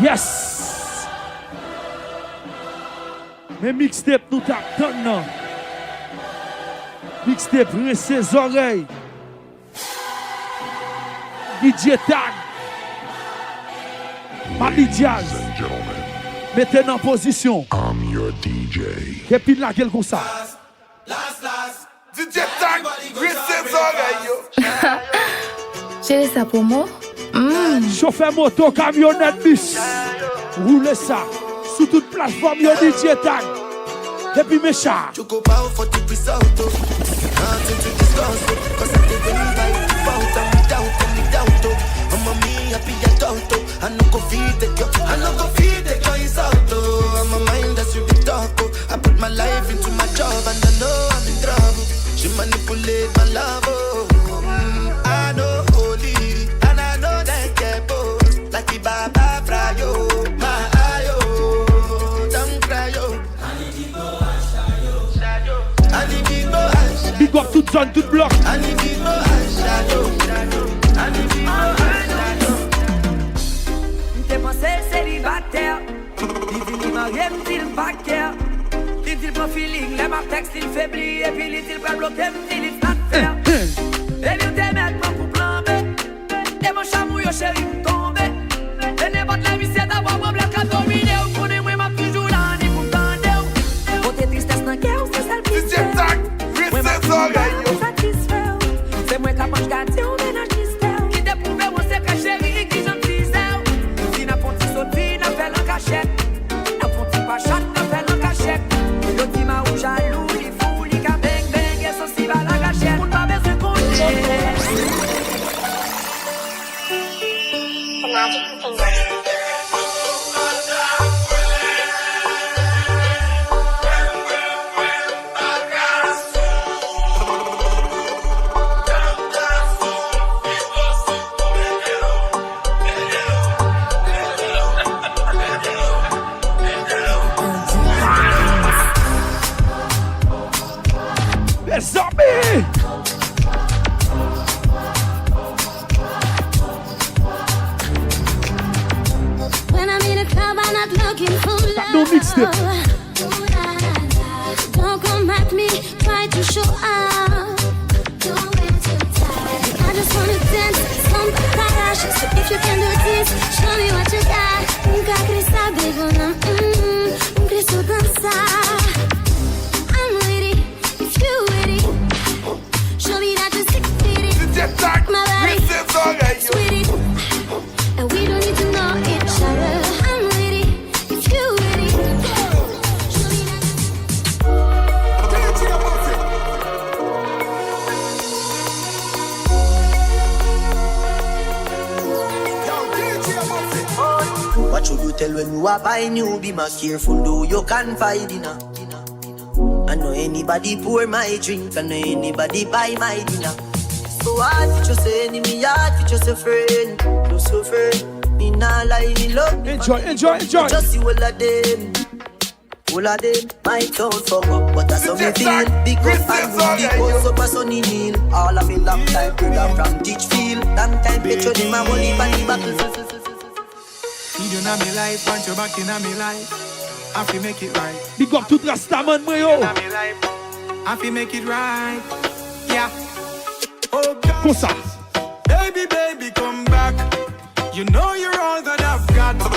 Yes! Mais mixtape nous t'attendons. Mixtape, rince ses oreilles. DJ Tag. Mali Diaz. Mettez en position. I'm your DJ. Et puis là, quel comme ça. DJ Tag, rince ses oreilles, yo. J'ai ça pour moi. Chauffeur moto, camionnette, bus. Roule ça. Sous toute plateforme, yo DJ Tag. Et puis mes chars. Choco power for the result. Nothing to discuss. Cause I did when I found out me doubt. I'm a me happy at auto. I no go feed the girl. I no go feed the girl is out. I'm a mind that's really dark. I put my life into my job and I know I'm in trouble. She manipulate my love. I know holy and I know that get both. Like the Baba Frayo. My ayo. Don't cry yo. Big up toute zone, toute bloc. T'es pensé célibataire. Il m'a rien dit le backer. Il prend feeling, les marques texte, il faiblit. Et puis il va bloquer, il va te faire. Et bien t'es maintenant pour plan B. Et mon chamou, yo chéri, vous tombez. Et n'importe la vie, c'est d'avoir mon black à dominer. Vous connaissez, moi, m'a toujours là, ni pour tendre. Côté tristesse, n'a qu'à où c'est ça le plus. C'est moi qui mange gâté, on ménage mystère. Qui déprouve, moi c'est que chéri, qui j'en teaser. Si n'a pas de saute, vie, n'a fait l'en cachette. N'a pas de pas chat, n'a fait l'en cachette. Le petit m'a ou jaloux, il fou, il ka bang bang, et ça s'y va la gâchette. On pas besoin de compter. Zombie! When I'm in a club, I'm not looking for love. No mixtape. Don't come at me, try to show up. I just wanna dance, some crash. So if you can do this, show me what you got. Nunca quería saber, nunca quería dançar. I'm with it, if you with it. Show me that you're sick with it. My body, it's with it. And we don't need to know each other. I'm with it, if you with it. Show me that. What should you tell when you are buying new? Be more careful though, you can find dinner. I know anybody pour my drink, I know anybody buy my dinner. So hard for just enemy, hard for just a friend. Just a friend, me nah lie, me love me. Enjoy. Just see all of them. All of them might sound fuck up, but that's how me feel. Big up and good, big up up a sunny hill. All of me long time brother from Ditchfield. Long time picture them a money body buckle. You know me life, want you back in me life. I feel make it right. Big up tout Rastaman, moi yo. I feel make it right. Yeah. Oh God. Comme ça. Baby, come back. You know you're all that I've got. Come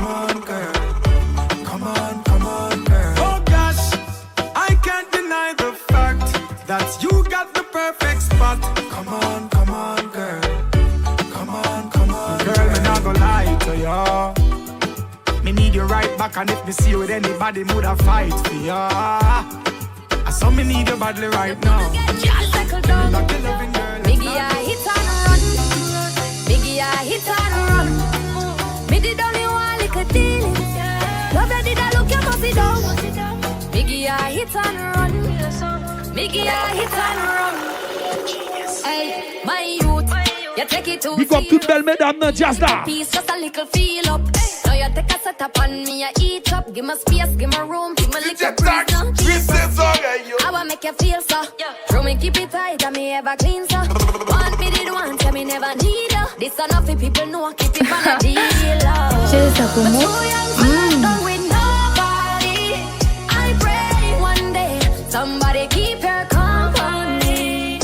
on, girl. Come on, girl. Oh gosh, I can't deny the fact that you got the perfect spot. Come on, girl. Come on, girl. Me not gonna lie to ya. Me need you right back, and if me see you with anybody, woulda fight for ya. I saw me need you badly right now. Biggie, I hit and run. Biggie, I hit and run. Me did only one little deal. Love that did I look you must sit down. Biggie, I hit and run. Biggie, I hit and run. Hey, my youth, you take it to Big up toutes belles mesdames dans jazz là. peace, just a little feel up. Now you take a set up on me, I eat up. Give me space, give me room, give me little breeze now. I wanna make you feel so. Throw me keep it tight, and me ever clean so. Want me did want, tell me never need you. This enough for people know, keep it on the deal. J'ai ça pour But moi. too young for life, done with nobody. I pray one day somebody keep her company.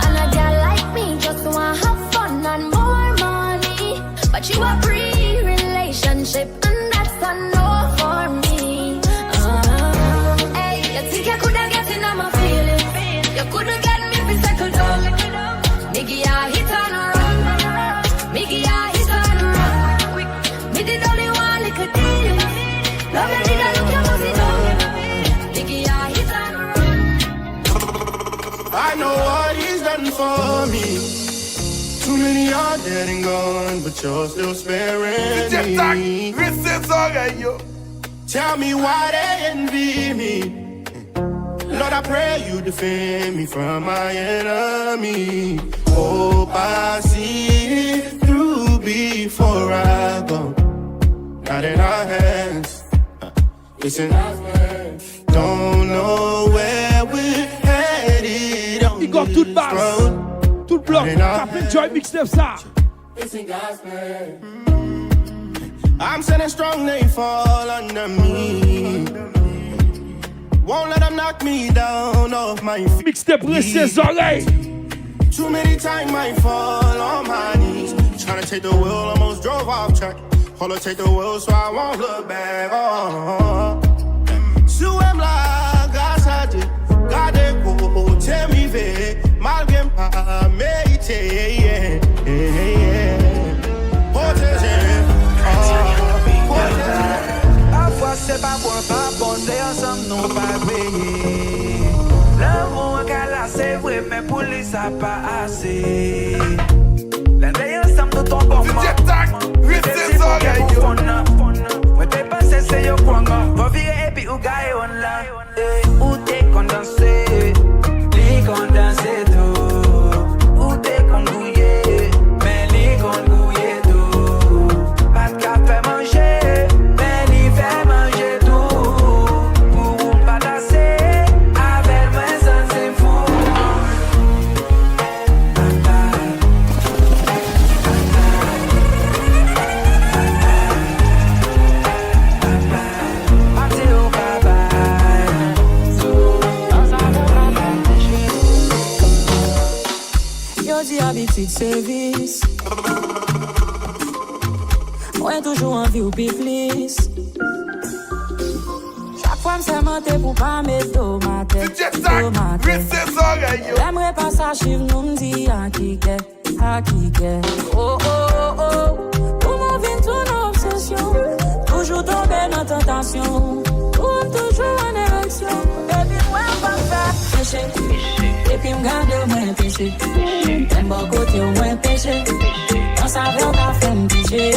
And a girl like me just wanna have fun and more money. But you a pre-relationship and that's a no for me. Hey, you think you coulda get in on my feelings? You coulda get me fi settle down. Nigga, I hit and run. Nigga, I hit and run. Me did only one little deal. Love you did I look your pussy down. Nigga, I hit and run. I know what he's done for me. Too many are dead and gone, but you're still sparing DJ Tack, me. Recess alright, yo. Tell me why they envy me. Lord, I pray you defend me from my enemy. Hope I see it through before I go. Not in our hands. Listen, don't know where we're headed. Il got tout de basse, tout le bloc. Captain Joy mixtape ça. I'm standing strong, they fall under me. Won't let them knock me down off my feet. Mixtape Recess oreilles. Too many times I fall on my knees. Trying to take the wheel, almost drove off track. Hold take the wheel so I won't look back. Oh. So I'm like, gade ko temi ve malgré pas mérité. Parfois c'est pas bon, pas bon, c'est ensemble, non pas payé. L'amour qu'elle a, c'est vrai, mais pour lui ça pas assez. L'année ensemble, nous tombons. DJ Tack, Recess alright, yo. Moi t'es passé, c'est yo kwanga. Faut virer et puis ou gagne on là. Où t'es condensé, li condensé tout. Où t'es condouillé, mais li condouillé tout. Pas de café manger, mais li fait manger tout. Pour pas tasser, avec moi ça c'est fou. Di habitude service. Moi toujours envie ou piflis. Chaque fois m'se menté pour pas mettre tomate. DJ Tack, Recess alright, yo. J'aimerais pas ça chiffre nous m'di à qui Oh oh oh oh. Pour mon vin tout nos obsession. Toujours tomber dans tentation. Ou toujours en érection. Baby moi pas faire péché. Et puis m'garde moins péché. T'aimes bon côté au moins péché. On savait on a fait m'piché.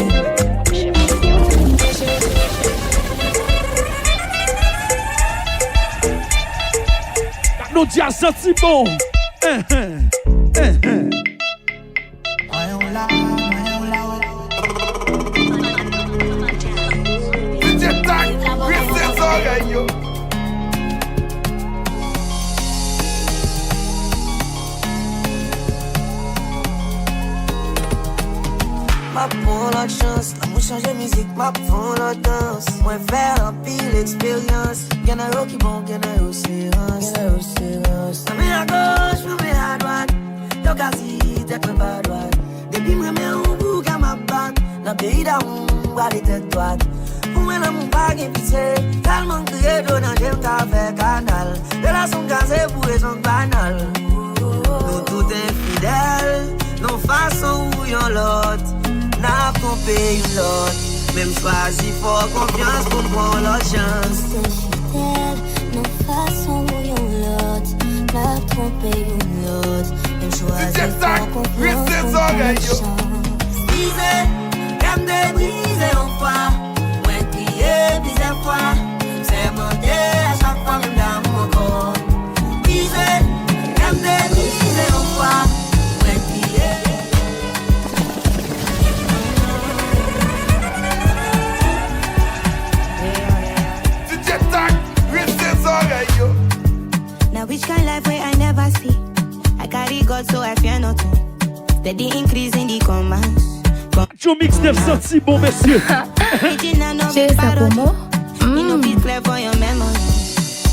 Nous dit à senti bon. DJ Tack, Recess alright, yo. Ma prends la chance, l'amour change musique, ma prends la danse. Moi faire un pile expérience. Y'en a un qui bon, y'en a un séance. Je mets à gauche, je mets à droite. Y'a quasi t'es pas droite. Depuis moi mets un bout à ma batte. Dans le pays d'amour, à l'étête droite. Pour moi l'amour pas qu'un pitié. Tellement crié d'eau dans j'aime café canal. De la son casée pour raison banale. Nous tout infidèles, nos façons où y'en l'autre. N'a trompé une l'autre. Même choisi fort confiance pour prendre l'autre chance. Fidèle, nos façons où y'en l'autre. N'a trompé une l'autre. Même choisi fort confiance pour prendre l'autre chance. Brisé, comme des brisés en foi. Moi crier plusieurs fois. C'est monté à chaque fois même dans mon corps. Brisé, comme des brisés en foi. Moi crier. DJ Tack, Recess alright, yo. Now which kind life way I never see. I carry God so I fear nothing. Steady increase in the commands. Joe Mixtape senti bon, messieurs. Chérie, ça comment? You be clear for your memory.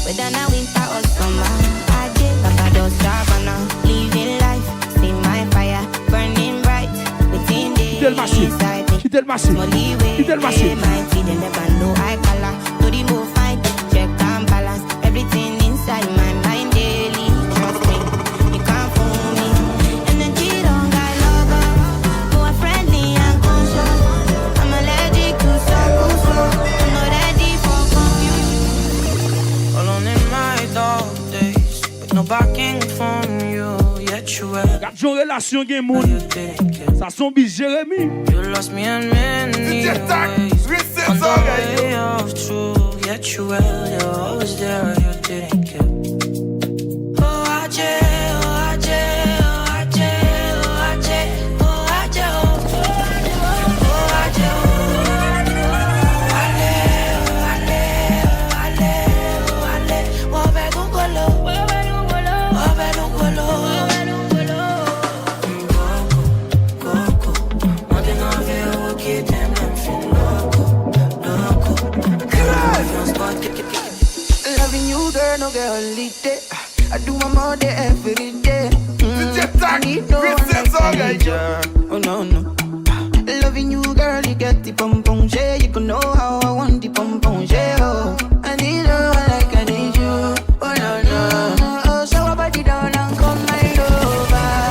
Whether now winter or summer, I did Papa just Savannah. Living life, see my fire burning bright within the inside me. Quitte le marché. Quitte le marché. My feet they never know I color. To the move fine, check and balance. Everything inside my mind daily. Trust me, you can't fool me. Energy don't got logo. More friendly and conscious. I'm allergic to circles. I'm not ready for confusion. Alone in my dark days, with no backing from you, yet you were. Quand j'ai une relation game moun, ça son bis Jérémy. You lost me in many ways. On the way of truth, yet you were always there. You didn't care. Oh, I Loving you, girl, no girl, day. I do my more day every day. I need no one like you. Oh no, no. Loving you, girl, you get the pom pom yeah. You can know how I want the pom pom yeah. Oh, I need no one like I need you. Oh no, no. Oh, show our body down and come my over.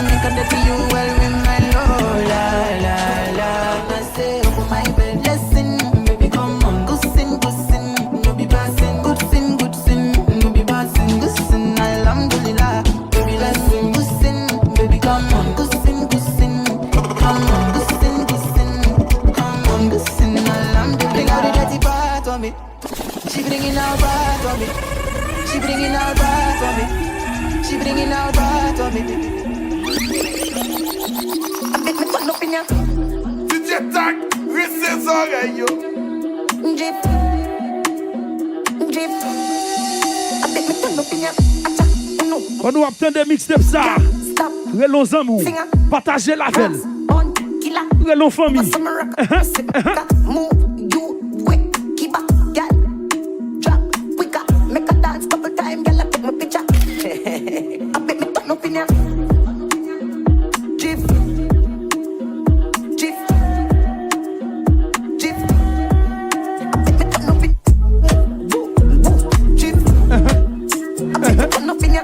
Make up to you well with my love. La la la. I say over my bed, listen, baby, come on, go sin, no be passing, good sin, no be passing, good sin, alhamdulillah, baby, listen, good sin, baby, come on, good sin, come on, good sin, come on, good sin, alhamdulillah. Bring out the dirty part of me, she bringing out part of me, she bringing out part of me, she bringing out part of me. I bet me turn up in ya. DJ Tag, receive oreilles, yo. Drip, drip. I bet me turn up in ya. Acha, no. On nous obtient des mixtapes ça. Stop. Relons amour. Partagez la veille. On killer. Relons famille. Move, you quick, keep up, girl. Drop, quicker, make a dance couple time, girl. I take my picture. I bet me turn up in ya. Drip, drip, drip. I bet me turn up in. Drip. I bet me turn up in ya.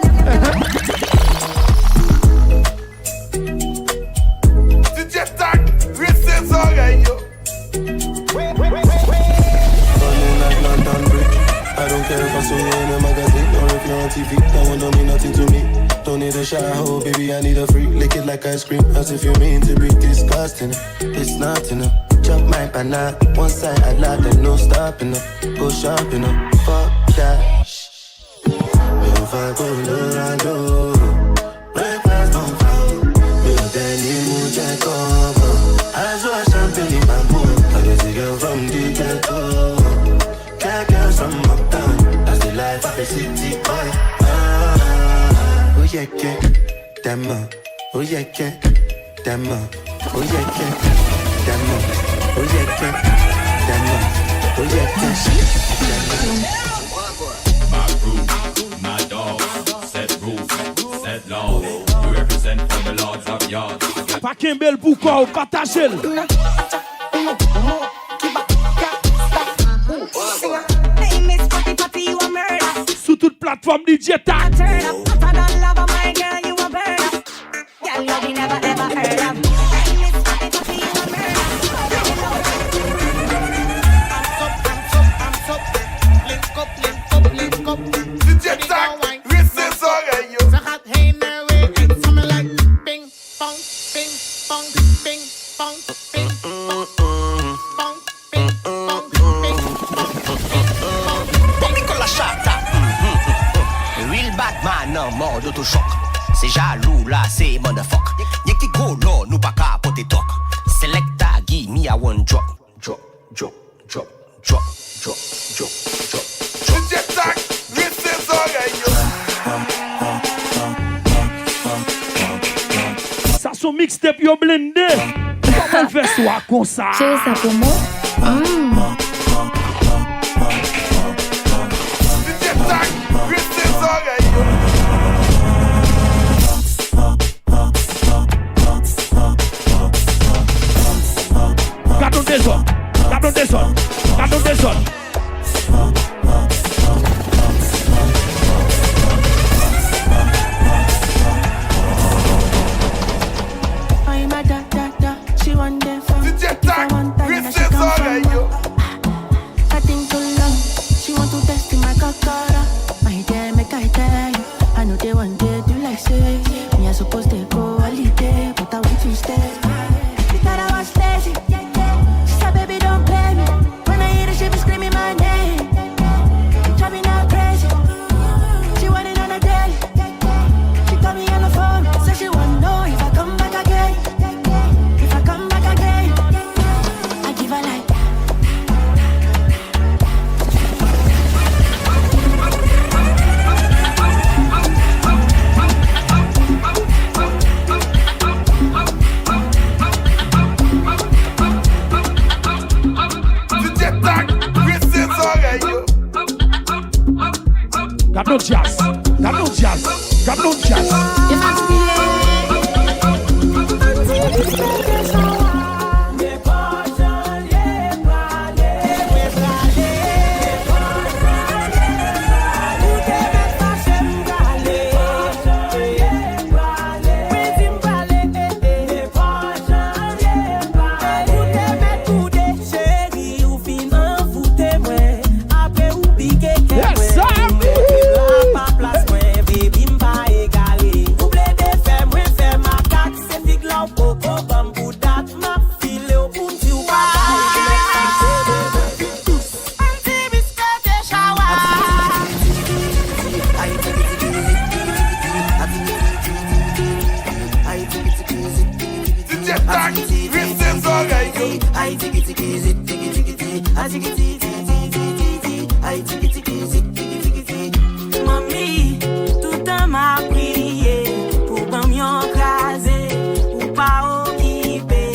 DJ Tag, receive oreilles, yo. I don't care if I saw you in a magazine or if you're on TV. That one don't mean nothing to me. Don't need a shower, baby, I need a freak. Lick it like ice cream, as if you mean to be disgusting. It's not enough. Chop my banana, one side I lie, then no stopping up. Go shopping up, fuck that. If I go Dorado, breakfast don't fall. Build any mood check over. I saw champagne in my mood. I just a girl from the ghetto. Girls from uptown, that's the life of a city boy. Oh yeah, yeah, damn oh yeah, yeah, damn oh yeah, yeah, damn oh yeah, yeah, damn oh yeah, yeah. Back room, my dog, set roof, set law. We represent for the lords of yards. Pas qu'un bel pourquoi, partagez le. Sous toute plateforme DJ Tag. DJ Tag, receive oreilles, yo. Real Batman, non, mode auto-choc. C'est jaloux là, c'est motherfuck. Y'a qui go là, nous pas capoter toc. Selecta, give me a one drop. Drop. DJ Tag, receive oreilles, yo. Ça son mixtape yo blendé. Pas mal fais soit comme ça. Chérie, ça pour moi. Gardons des zones. Gardons des zones. Gardons des zones. Gardons jazz. Gardons jazz. Gardons jazz. Mami, tout un m'a prié pour pas m'y écraser ou pas occuper.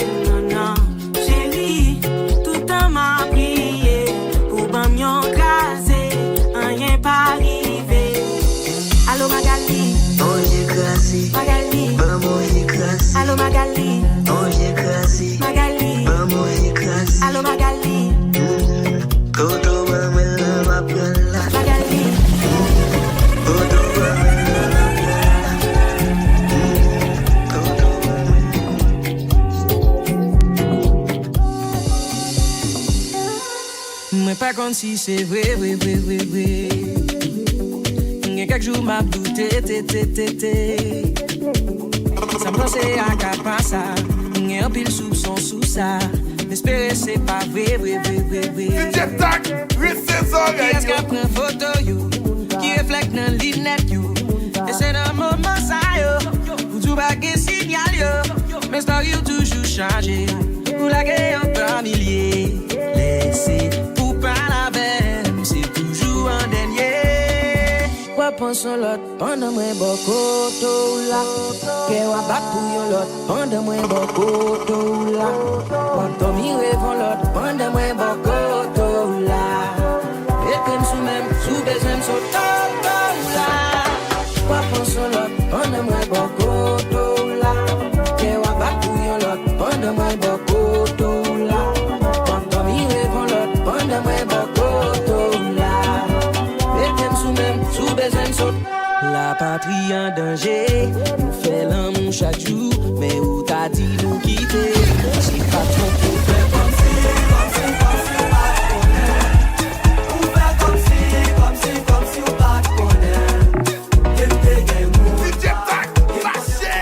Non, chérie, tout un m'a prié pour pas m'y écraser, rien pas arrivé. Allô Magali, oh j'ai écrasé, Magali, maman j'ai écrasé, allô Magali, oh j'ai écrasé, Magali, maman j'ai écrasé, allô Magali, Toto maman m'a pris là, Magali. Toto Moi pas comme si c'est vrai. Il y a quelques jours m'a douté, ça me pensait à capa ça. Il y a un pile soupçon sous ça. M'espérer c'est pas vrai. DJ Tac, reste ses oreilles. Qui est-ce qui prend photo you? Qui reflète dans l'internet you? Et c'est dans le moment ça yo. Pour tout baguer signal yo. Mais story you toujours changé. Pour la guerre en par milliers. Laissez pour pas la veine. C'est toujours un dernier. Quoi pense l'autre? Pendant moi beaucoup tout là. Que wa bat pour yon l'autre. Pendant moi beaucoup tout là. Quoi dormir devant l'autre. Pendant moi beaucoup tout là. Et comme sous même sous besoin de là. Quoi pense l'autre? Pendant moi beaucoup tout là. Que wa bat pour yon l'autre. Pendant moi beaucoup tout là. Quoi dormir devant l'autre. Pendant moi beaucoup tout là. Et comme sous même sous besoin de la patrie en danger, nous fait l'amour chaque jour, mais où t'as dit nous quitter, c'est pas trop pour faire comme si on va connaître. Ou faire comme si on va connaître. DJ Tac, lâchez.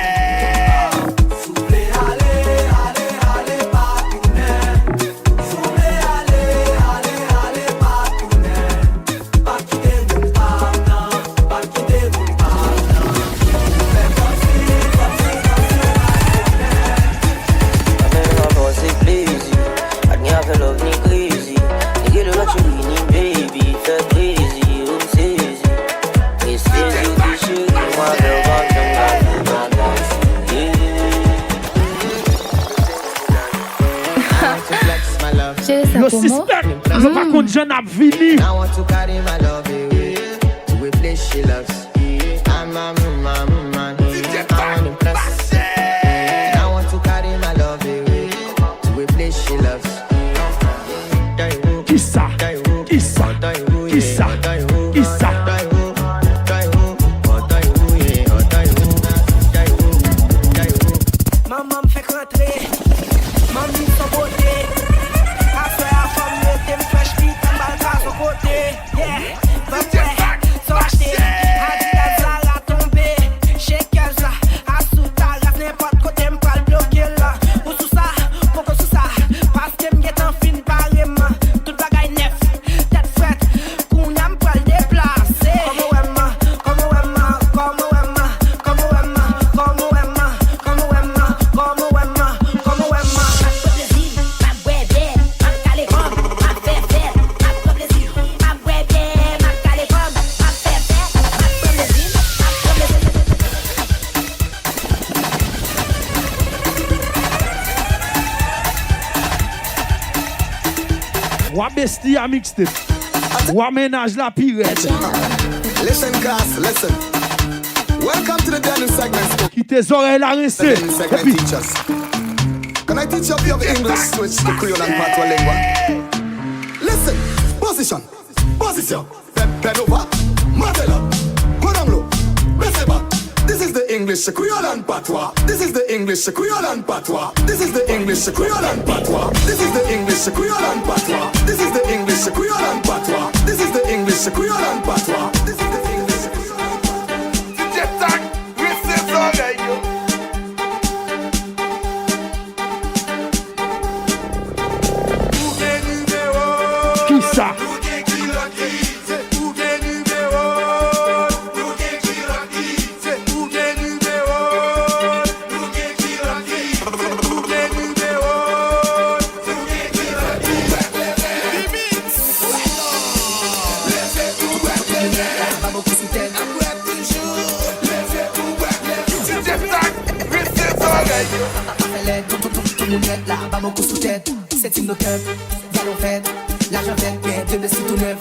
Soufflez, allez, pas connaître. Soufflez, allez, pas connaître. Pas quitter mon partenaire, pas quitter mon partenaire. Faire comme si on va connaître. Le suspect, le pas contre Jean a vini. I want to carry my love away to a place she loves. I'm a man. I want to impress. I want to carry my love away to a place she loves. Qui ça? Qui ça? Qui ça? Qui ça? Maman me fait rentrer, maman me fait beauté. Après la femme, le thème fresh beat, en bas le au côté. Yeah, donc ouais, so acheté, Adidas Zara tombé. Shakers là, à sous ta race, n'importe côté, m'pas le bloquer là. Ou sous ça, pourquoi sous ça? Parce que m'guette en fin pareillement. Tout bagaille neuf, tête frette, qu'on a m'pas le déplacer. Comme Wemma, Wa besti a mixtape. Wa ménage la pirate. Listen, class, listen. Welcome to the Daniel segment. Qui tes oreilles la rincée. Daniel segment teachers. Can I teach you a bit of English switch to Creole and Patois lingua? Listen, position. Bend over, martel up, go down low, press back. This is the English Creole and Patois. This is the English Creole and Patois. This is the English Creole and Patois. This is the English Creole and Patois. This is the English Creole and Patois. This is the English Creole and Patois. This is the English Creole and Patois. Jet tag, receive alright yo. Qui ça? Là, bas mon coup sous tête, c'est une keuf, galon fait, l'argent fait, mais de me site tout neuf,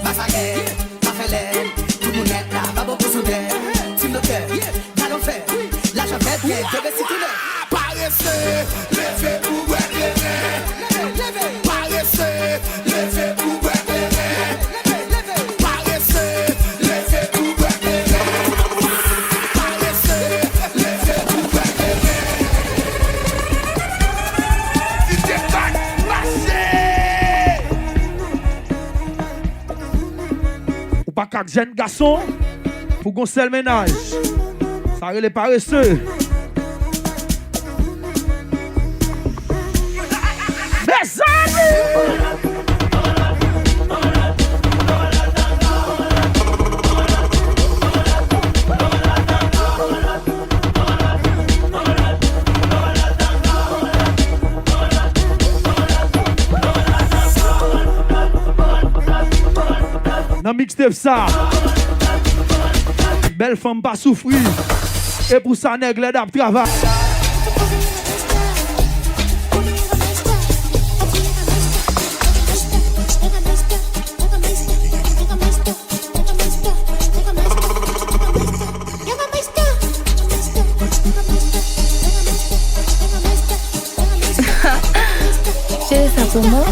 ma faguette, ma fêlette, tout le monde est là, bas mon coup sous tête, c'est une keuf, galon fait, l'argent fait, mais de me site tout neuf. Paresseux, levez ou levez, paresseux, levez ou Pas qu'un jeune garçon pour qu'on seul ménage. Ça les paresseux. Mes amis! Dans mixtape ça, belle femme pas souffrir. Et pour ça, nègre d'ap travail. C'est ça pour moi.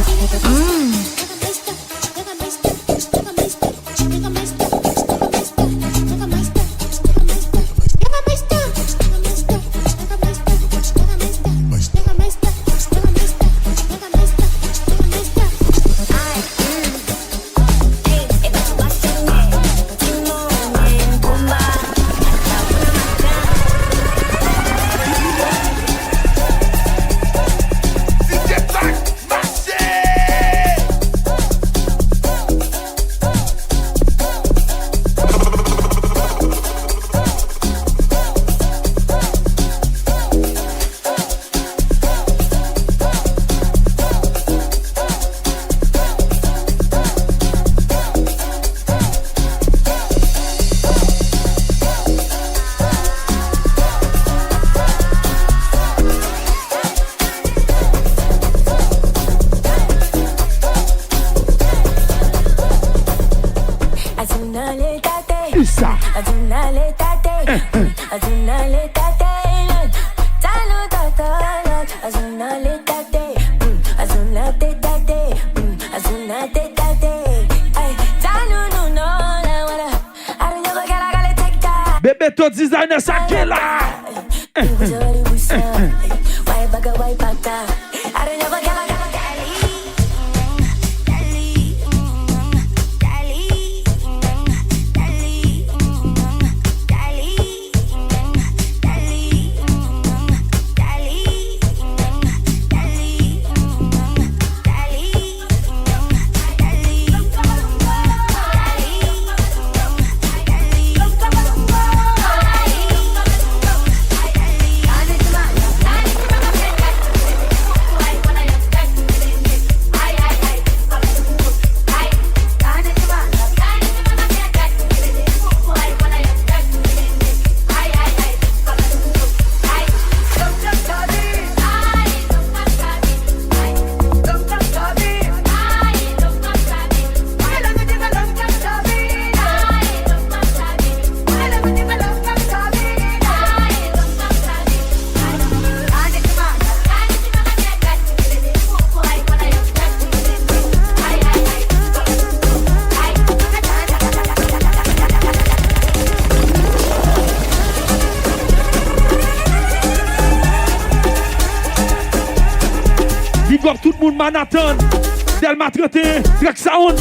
Bébé, ton designer, ça qui est là. Tout le monde Manhattan, Delma 31, Black Sound.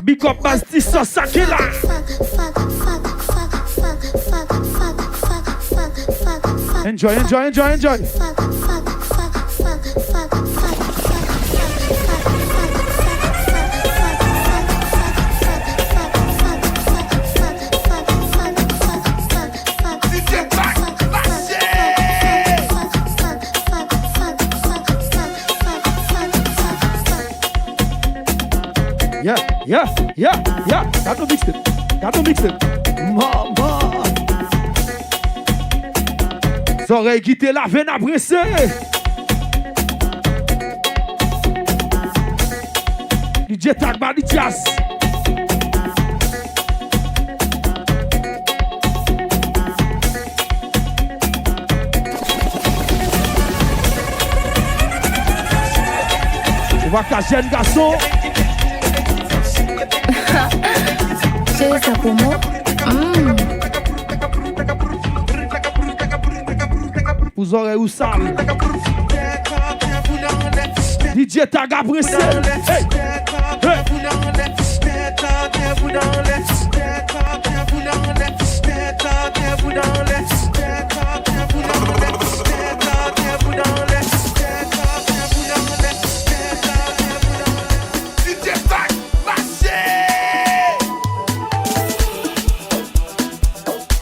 Big up Basti Sosakela. Enjoy, enjoy, enjoy, enjoy. Yeah. Got to mix it. Mama. Oreilles qui te la veine à presser. DJ Tag Badi Jazz. On va qu'à jeune garçon. C'est ça pour moi. Vous aurez où ça? DJ Tag à presser.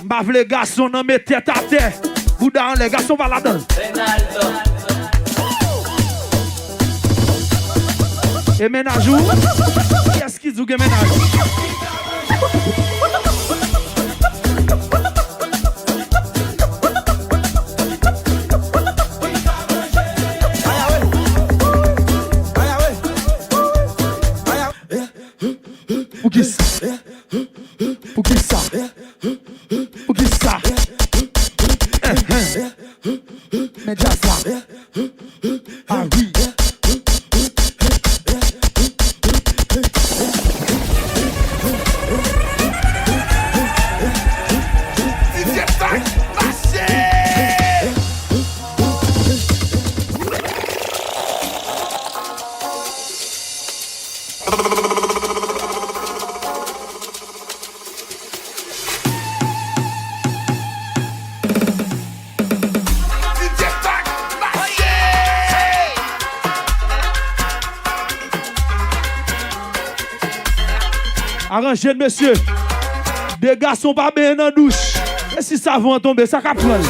Bave les garçons, non mais tête à terre. Bouddha, les garçons va là-dedans. Et ménage où? Qu'est-ce qu'ils ont que ménage? Pour qui ça? Pour qui ça? Pour qui ça? Mais déjà ça. Ah oui. Arrangez, monsieur. Des garçons pas bien dans la douche. Et si ça va tomber, ça va prendre.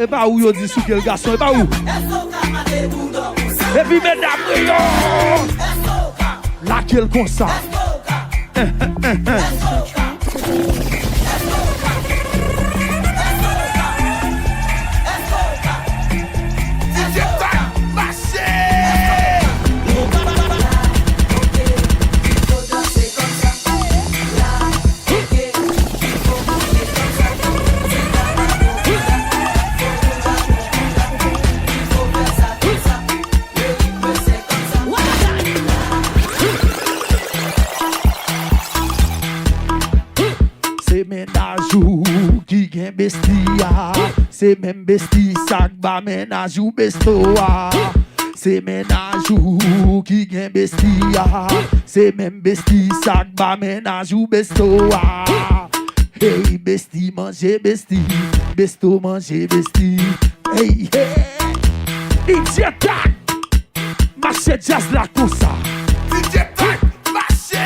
Et pas où yo dit sous quel garçon, et pas où. Et puis mesdames, laquelle comme ça. Qui gen bestia, c'est même besti sak ba ménage ou bestoa. C'est ménage ou qui gen bestia, c'est même besti sak ba ménage ou bestoa. Hey besti manger besti, besto manger besti. Hey hey, DJ Tag, marché jazz la comme ça. DJ Tag, marché.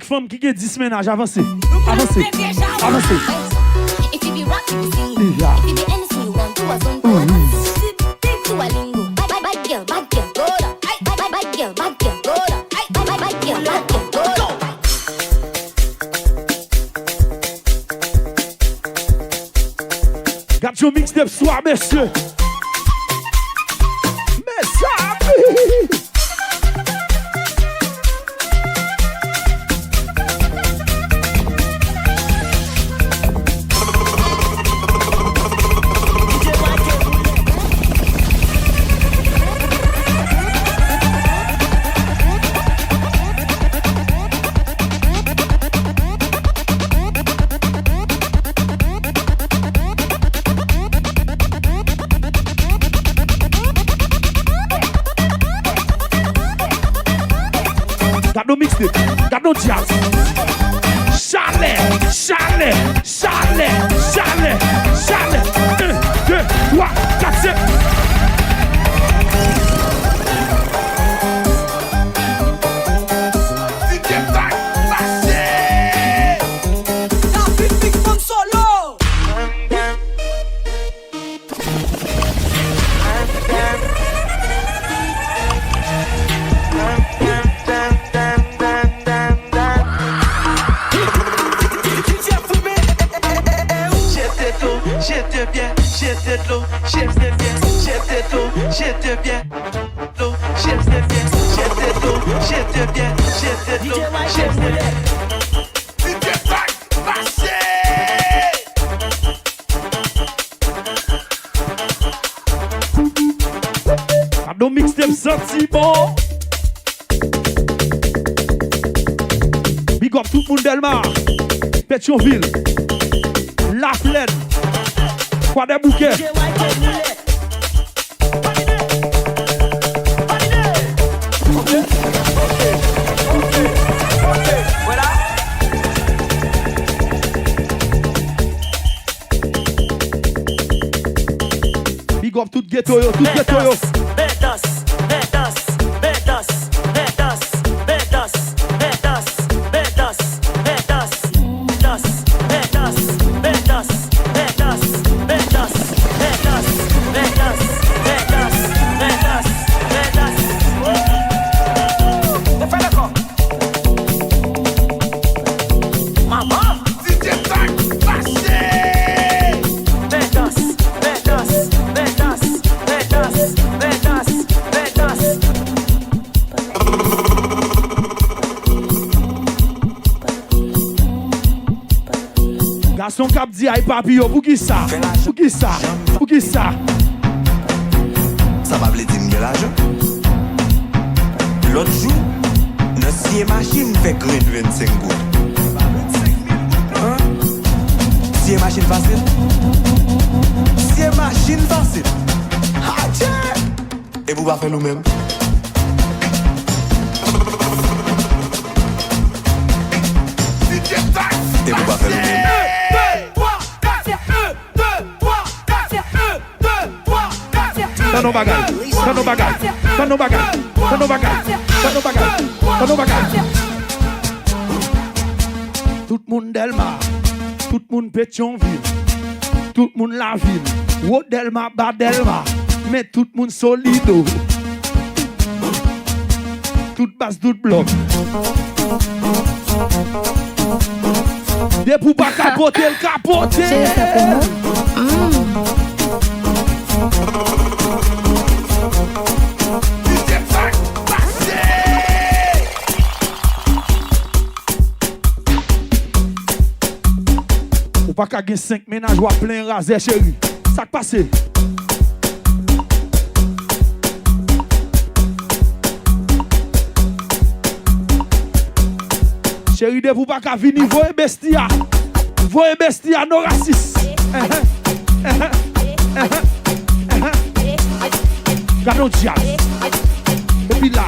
Femme qui a 10 ménages, avancez. Avancez. Avancez. Got your mixtape soir, messieurs. nos mixtapes, garde nos jazz. Chalet, chalet, chalet, chalet, chalet. 1, 2, 3, 4, 5. Nos mixtapes sorti bon. Big up tout le monde Delmar, Pétionville, La Plaine, Quoi des Bouquets. Big up tout ghetto yo, tout ghetto yo. Garçon cap dit aïe papi yo, pour qui ça? Pour qui ça? Pour qui ça? Ça va vle dire m'gè l'argent. L'autre jour, notre siye machine fait green 25 gouttes. Hein? Siye machine facile? Siye machine facile. Ah tiens! Et vous va faire nous-mêmes? Et vous va faire nous-mêmes? T'as nos bagages, t'as nos bagages, t'as nos bagages, t'as nos bagages, t'as nos bagages, t'as nos bagages. Tout le monde Delmar, tout le monde Pétionville, tout le monde la ville, haut Delmar, bas Delmar, mais tout le monde solido. Toute base, tout bloc. Des pour pas capoter, le capoter. Ou pas qu'à gagner 5 ménages ou à plein rasé, chérie. Ça qui passe. Chérie, de vous pas qu'à venir, voyez bestia. Voyez bestia, nos racistes. Gardons jazz. Et puis là.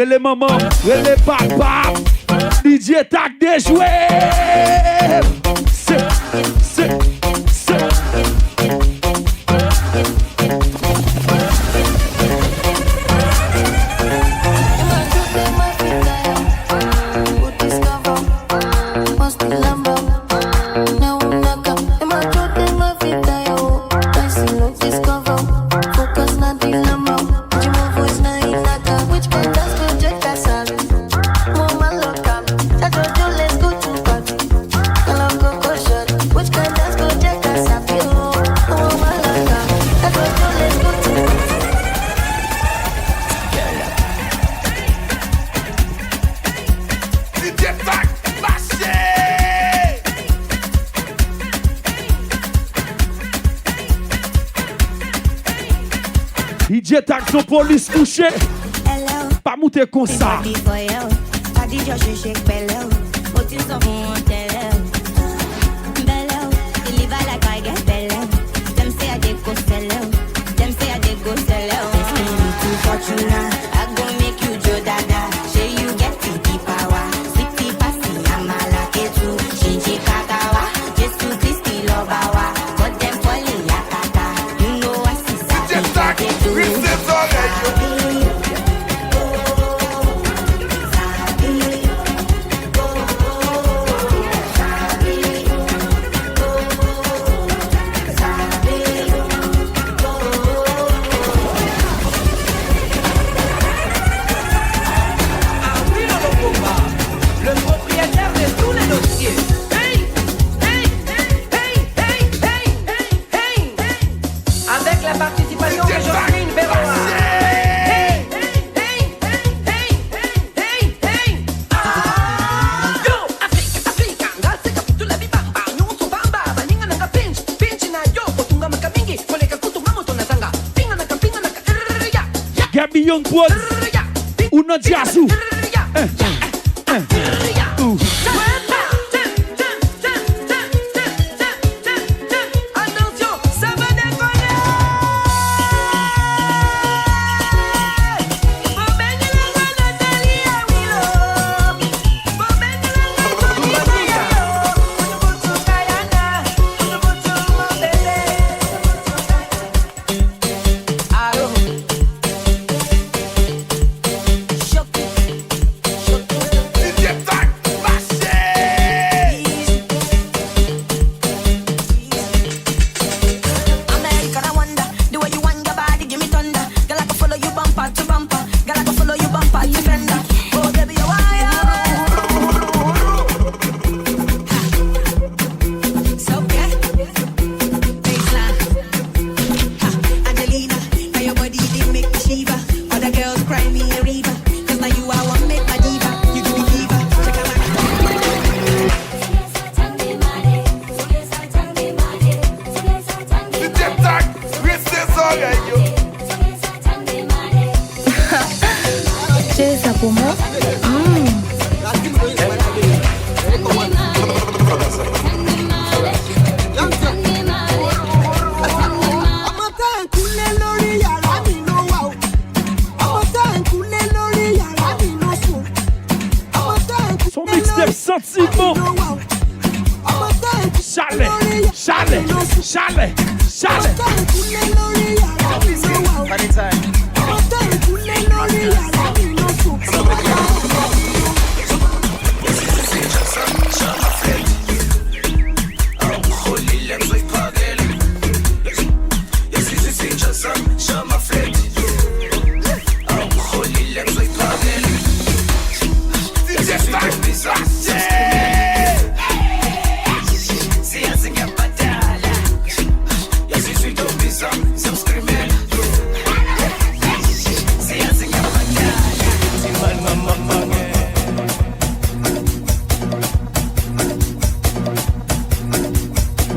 Les mamans, les papas, DJ Tac des jouets. C'est. DJ Tag son police couché. Pas monter comme ça. I go make you Joe Dada. Say you get the power. 60 passy, I'm a lucky too. Shinji Kakawa, just to Christy Lobawa. But them falling yakata. You know I see something. Receive already. Gabi Young Boys. Una Jazzu.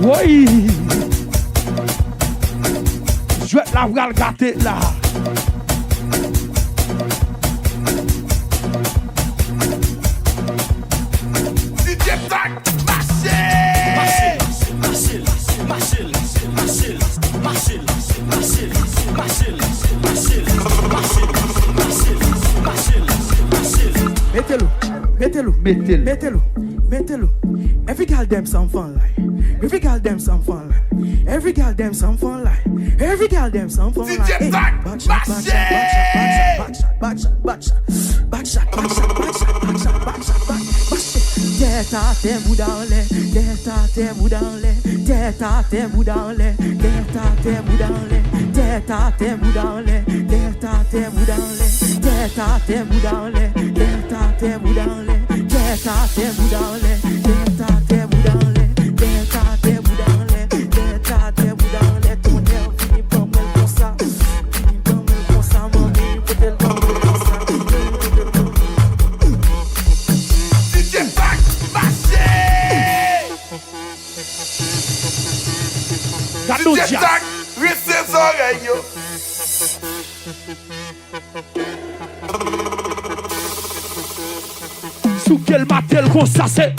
Oui. Je vais la voir le gâter là. Mettez-le. Every girl them some fun like. Every girl them some fun like. Every girl them some fun like. Every girl them some fun like. Hey, back shot. Tête à tes bouts dans les, tête à tes bouts dans les, tête à tes bouts dans les, tête à tes bouts dans les, tête à tes bouts dans les, tête à tes bouts dans les, tête à tes bouts dans les, tête à tes bouts dans les, tête à tes bouts dans les, tête à tes bouts dans les, tête à tes bouts dans les, tête à tes bouts dans les, ton air finit par me comme ça, mon vie peut-être pas comme ça. Galo Jazz. Receive already, yo. sous quel matel qu'on ça c'est.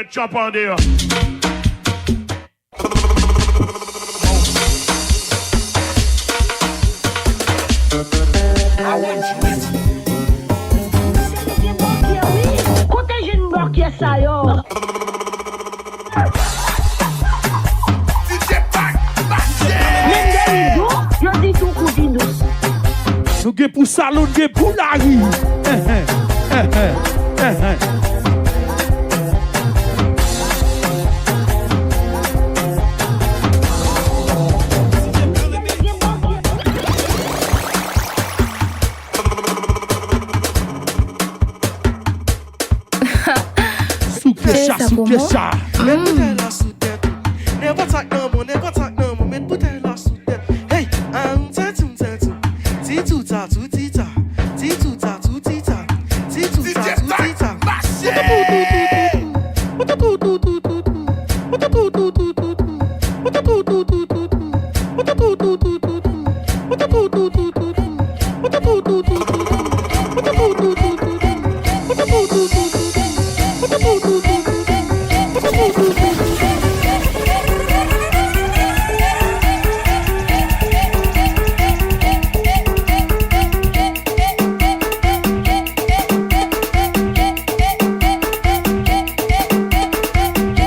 Chop on there. Nous gè pour salon, gè pour la rue. Soukecha. Men bouteille la sous tête. Never talk no more, never talk no more. Men bouteille la sous tête. Hey, tetu. Titu ta tu tita. Titu ta tu tita. Titu ta tu tita.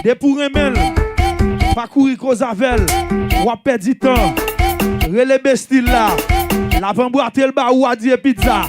Des pour remel, pas courir cause avec, ou à perdre du temps. Relais bestil là, la van boite le bar ou à dire pizza.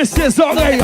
Ses oreilles.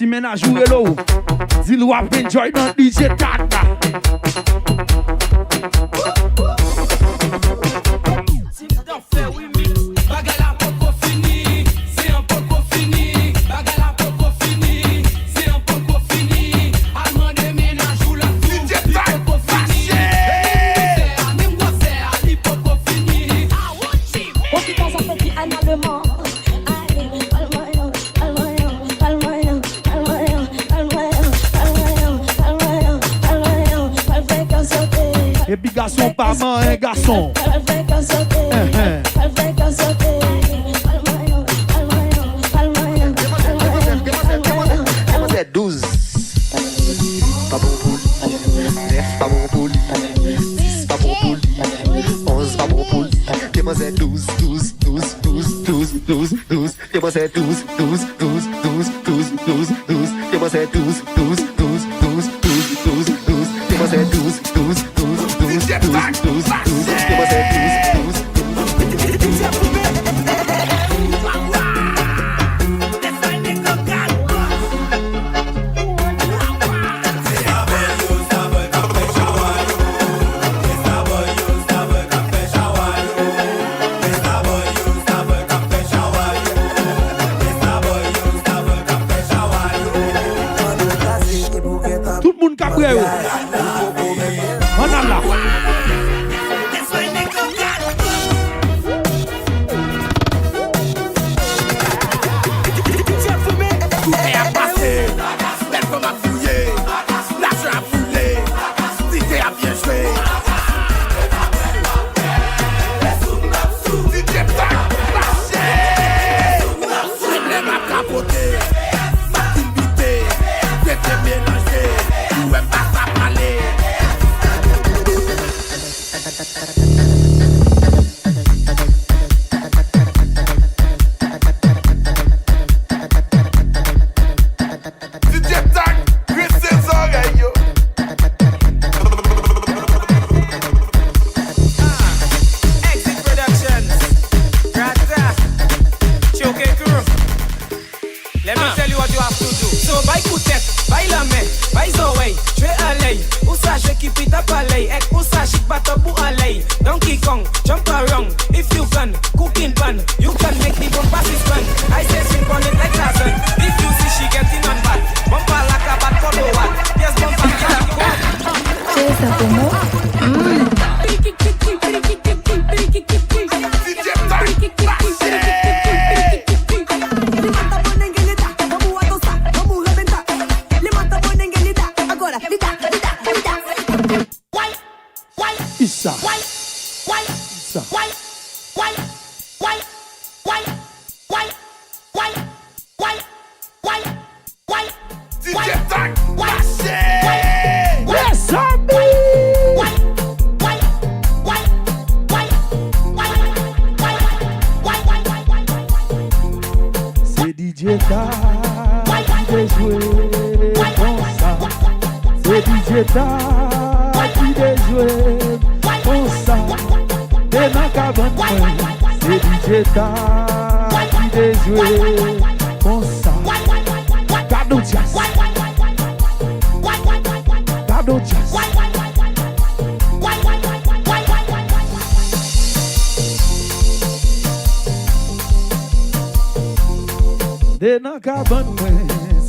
ménage ou hello. Dis-le wap enjoy dans DJ Tata. Et puis garçon, pas un garçon. C'est 12. Pas bon pour lui. 9 pas bon pour lui. 10 pas bon pour lui. 11 pas bon pour lui. Dis-moi c'est 12, 12, 12, 12, 12, 12, 12. Dis-moi c'est 12, 12, 12, 12, 12, 12, 12. Dis-moi c'est 12, 12, 12, 12, 12, 12, 12. Dis-moi c'est 12, 12, 12, 12, 12, 12, 12. Dis-moi c'est 12, 12, 12.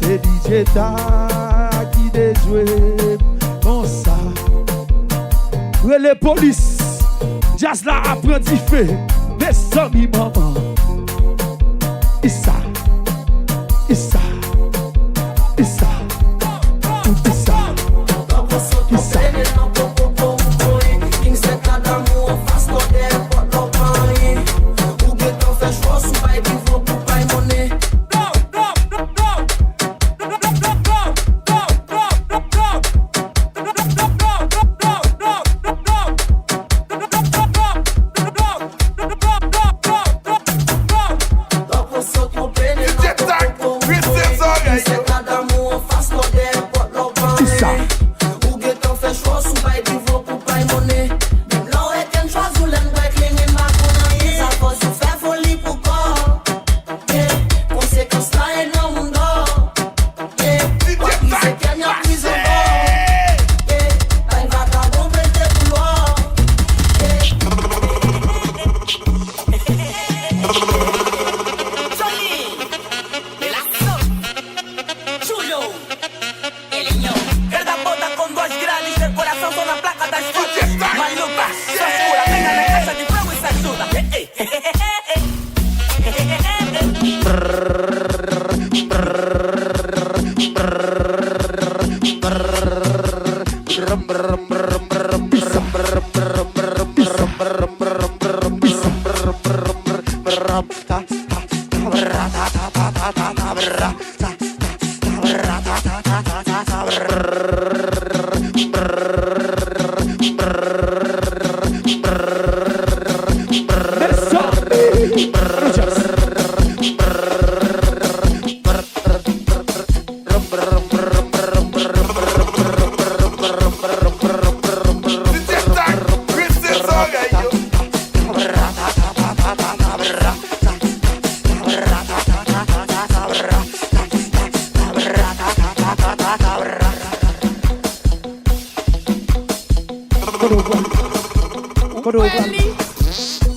C'est DJ Ta qui déjoue comme ça. Les polices, jazz la apprenti fait, mes amis maman. Issa, Issa, Issa, Issa, Issa. Sou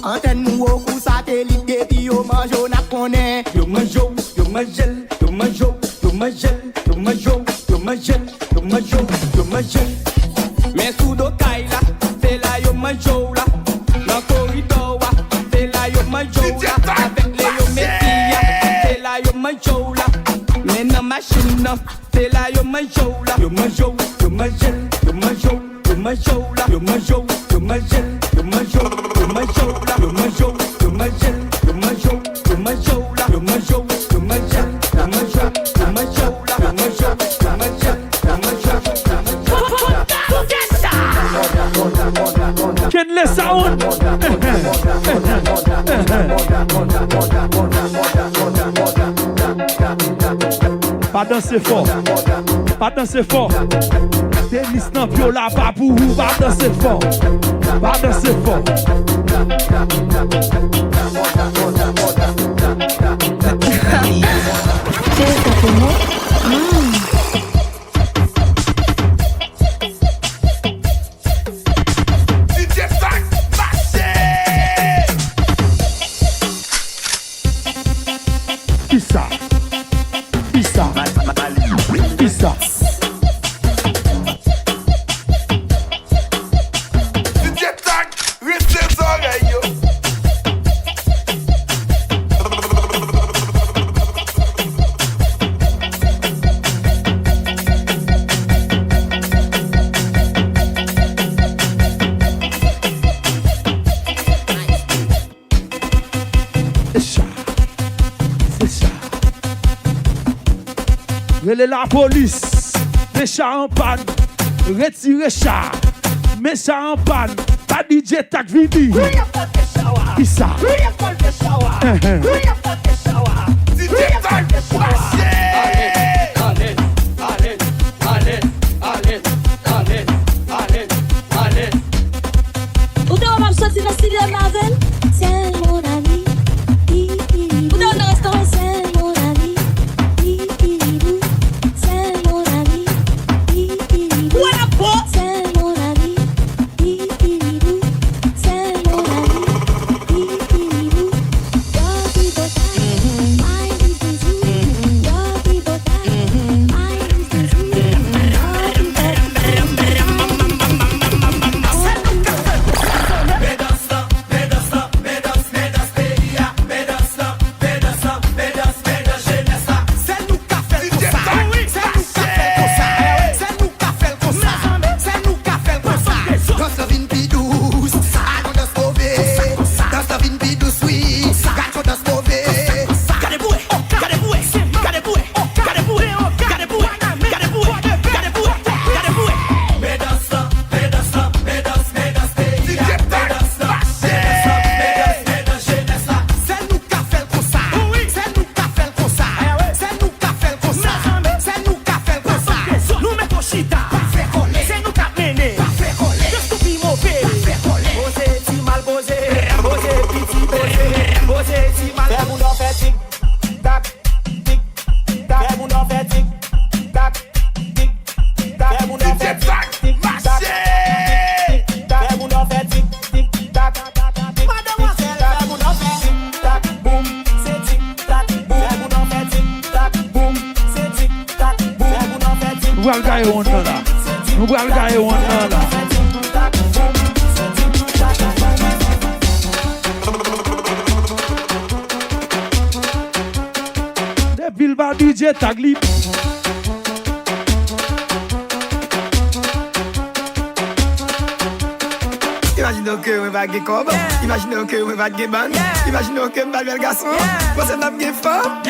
Antenne nous au coup satellite depuis yo manjo n'a connaît. Yo manjo, yo mangel, yo manjo, yo mangel, yo manjo, yo mangel, yo manjo, yo mangel. Mais sous do kaila, c'est là yo manjo là. Dans corridor wa, c'est là yo manjo là. Avec les yo messia, c'est là yo manjo là. Mais dans machine, c'est là yo manjo là. Yo manjo, yo mangel, yo manjo, yo manjo là. Yo manjo, yo mangel, yo manjo, yo manjo là. Yo manjo, yo mangel, yo manjo, yo manjo là. Yo manjo, yo mangel, yo manjo, yo manjo là. Yo manjo, yo mangel, yo manjo, yo manjo. Ken le sound. Pas danser fort. Pas danser fort. Tennis nan viola pas pour vous. Pas danser fort. Pas danser fort. Pissa. Pissa. Pissa. Relais la police, les chats en panne, retirez chat, mes chats en panne, pas DJ Tac Vidi. Qui ça? Ou dans ma sortie dans le style de Marvel? C'est mon ami. Ou dans le restaurant? C'est mon ami. C'est mon ami. Voilà pas. C'est mon ami. C'est mon ami. Well guy one another. Well guy one another. Devil va DJ Taglip. Imagine Imaginez que on va gagner cob. Imaginez que on va gagner ban. Imaginez que on va bel garçon. Vous êtes pas gagner femme.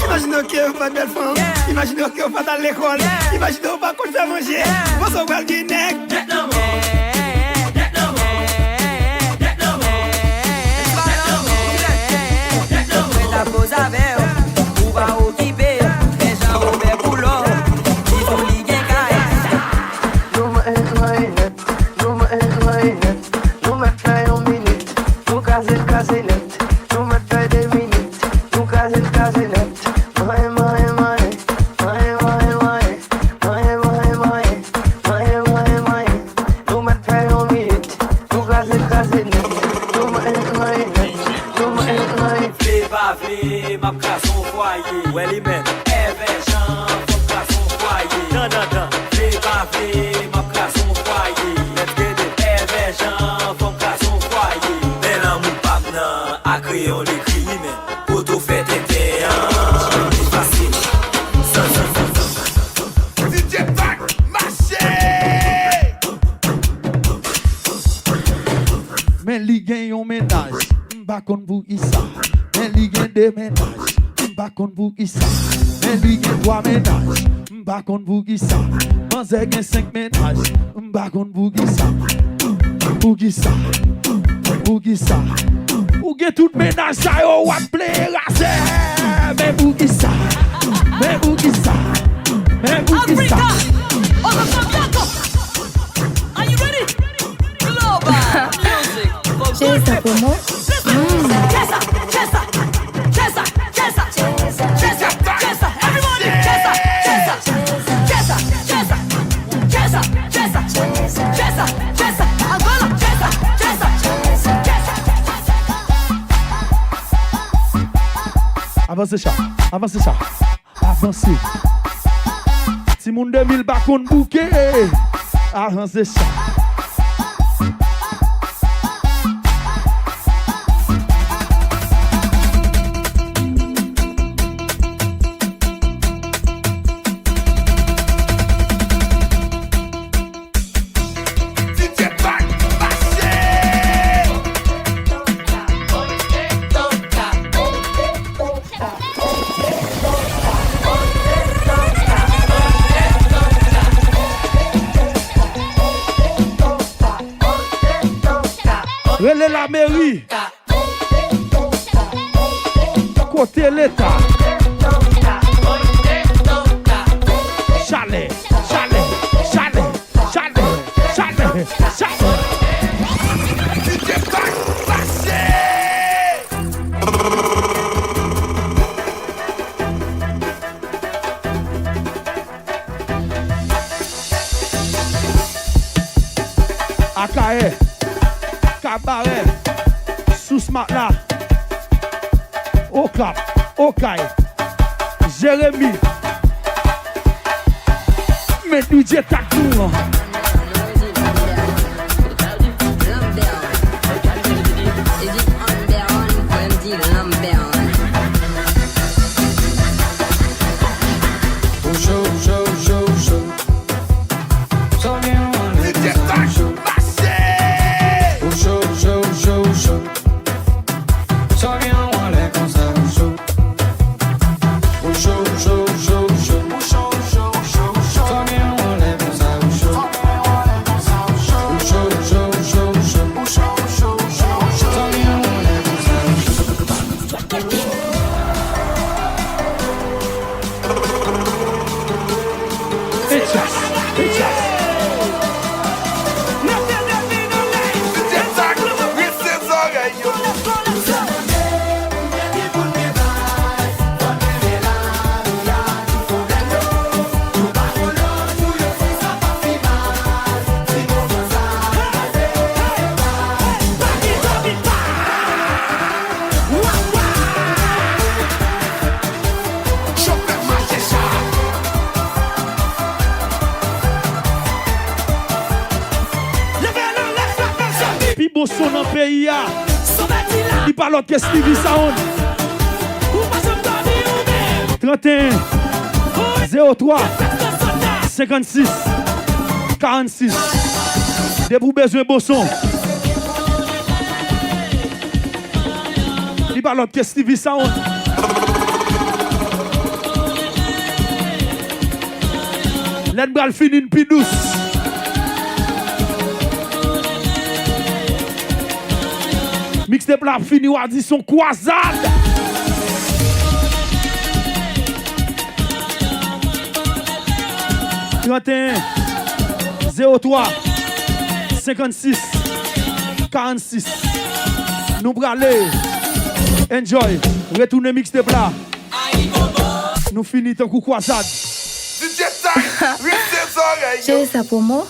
Imaginez que on va belle femme. Imaginez que on va dans l'école. Imaginez qu'on va faire manger. Vous êtes pas gagner. Pose avec ou va occuper les gens au bec pour l'eau il faut liguer Nous me fait une minute. Nous casse net. Nous me fait des minutes. Nous casse net. Nous me fait une minute. Nous casse net. ma place son foyer. Ouais, les men. Jean, faut place son foyer. Non. Fais pas ma place son foyer. Let's get it. Jean, faut place son foyer. Mais l'amour pas nan, à créer on l'écrit, mais pour tout faire t'es c'est facile. DJ Pac, marché. Mais li gen yon ménage, m'pa kon pou ki sa. Mais li gen de ménage, m'pa kon pou ki sa. Mais li gen 3 ménages, m'pa kon pou ki sa. Manze gen 5 ménages, m'pa kon pou ki sa. Pou ki sa, pou ki sa. Ou gen tout ménage sa yo wap ple rase. Mais pou ki sa, mais pou ki sa. Mais pou ki sa. Are you ready? Global music. Chesa como Everybody, Avancez ça, avancez ça, avancez. Si moun 2000 bakon bouquet, avancez ça. Relais la mairie, côté l'État, chalet. Akae. Cabaret, sous Matla, Okap, Okaï, Jérémy, mais DJ Takou. Son en pays, il parle que Stevie Sound 31 03 56 46. Des pour besoin bosson. Il parle l'autre que Stevie Sound. L'en bral fini une pi douce. Mixtape la fini ou a dit son croisade. « 03 56 46. Nous bralez. Enjoy. Retournez mixtape là. Nous finissons coup croisade. J'ai ça pour moi.